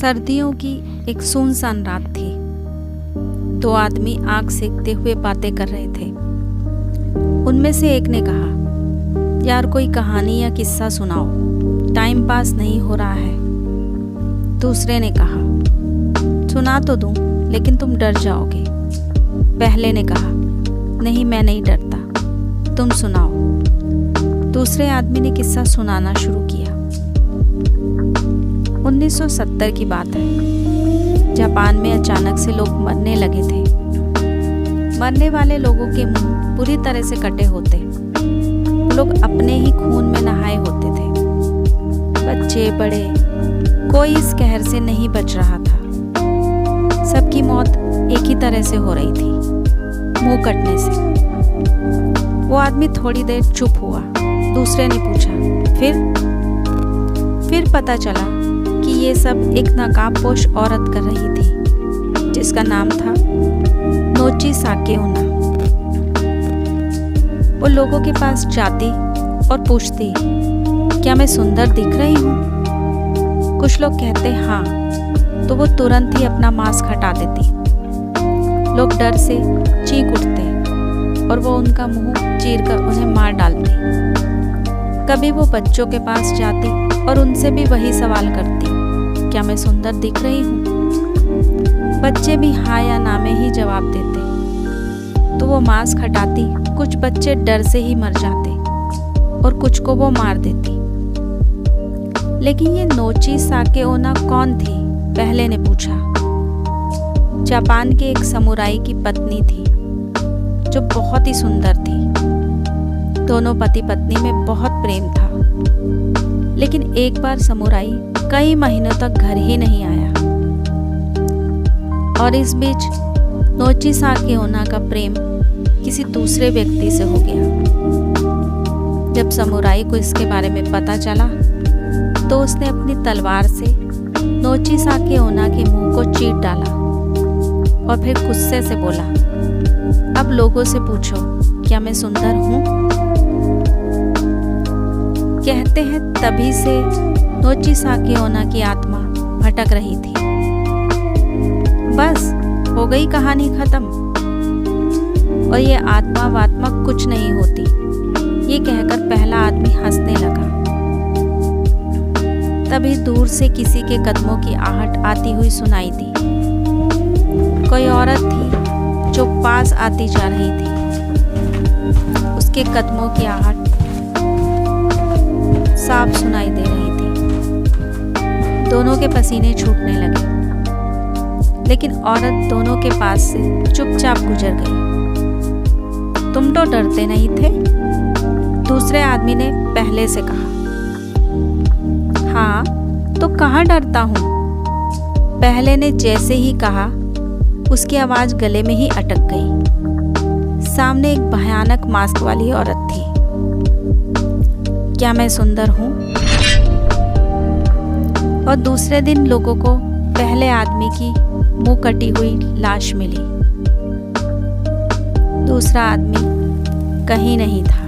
सर्दियों की एक सुनसान रात थी। दो आदमी आग सेकते हुए बातें कर रहे थे। उनमें से एक ने कहा, यार कोई कहानी या किस्सा सुनाओ, टाइम पास नहीं हो रहा है। दूसरे ने कहा, सुना तो दूं, लेकिन तुम डर जाओगे। पहले ने कहा, नहीं मैं नहीं डरता, तुम सुनाओ। दूसरे आदमी ने किस्सा सुनाना शुरू किया। 1970 की बात है। जापान में अचानक से लोग मरने लगे थे। मरने वाले लोगों के मुंह पूरी तरह से कटे होते। लोग अपने ही खून में नहाए होते थे। बच्चे बड़े, कोई इस कहर से नहीं बच रहा था। सबकी मौत एक ही तरह से हो रही थी, मुंह कटने से। वो आदमी थोड़ी देर चुप हुआ। दूसरे ने पूछा, फिर पता चला कि ये सब एक नकाबपोश औरत कर रही थी, जिसका नाम था नोची साके ओना। वो लोगों के पास जाती और पूछती, क्या मैं सुंदर दिख रही हूँ? कुछ लोग कहते हाँ, तो वो तुरंत ही अपना मास्क हटा देती। लोग डर से चीख उठते और वो उनका मुंह चीरकर उन्हें मार डालती। कभी वो बच्चों के पास जाती और उनसे भी वही सवाल करती, क्या मैं सुंदर दिख रही हूँ? बच्चे भी हाँ या ना में ही जवाब देते। तो वो मास्क हटाती, कुछ बच्चे डर से ही मर जाते और कुछ को वो मार देती। लेकिन ये नोची साके ओना कौन थी? पहले ने पूछा। जापान के एक समुराई की पत्नी थी, जो बहुत ही सुंदर थी। दोनों पति पत्नी में बहुत प्रेम था। लेकिन एक बार समुराई कई महीनों तक घर ही नहीं आया, और इस बीच नोची साके ओना का प्रेम किसी दूसरे व्यक्ति से हो गया। जब समुराई को इसके बारे में पता चला, तो उसने अपनी तलवार से नोची साके ओना के मुंह को चीर डाला और फिर गुस्से से बोला, अब लोगों से पूछो, क्या मैं सुंदर हूँ? कहते हैं तभी से नोची साके ओना की आत्मा भटक रही थी। बस हो गई कहानी खत्म। और ये आत्मा वात्मा कुछ नहीं होती, ये कहकर पहला आदमी हंसने लगा। तभी दूर से किसी के कदमों की आहट आती हुई सुनाई दी। कोई औरत थी जो पास आती जा रही थी। उसके कदमों की आहट साफ सुनाई दे रही थी। दोनों के पसीने छूटने लगे, लेकिन औरत दोनों के पास से चुपचाप गुजर गई। तुम तो डरते नहीं थे? दूसरे आदमी ने पहले से कहा। हाँ, तो कहाँ डरता हूँ? पहले ने जैसे ही कहा, उसकी आवाज गले में ही अटक गई। सामने एक भयानक मास्क वाली औरत थी। क्या मैं सुंदर हूँ? और दूसरे दिन लोगों को पहले आदमी की मुंह कटी हुई लाश मिली। दूसरा आदमी कहीं नहीं था।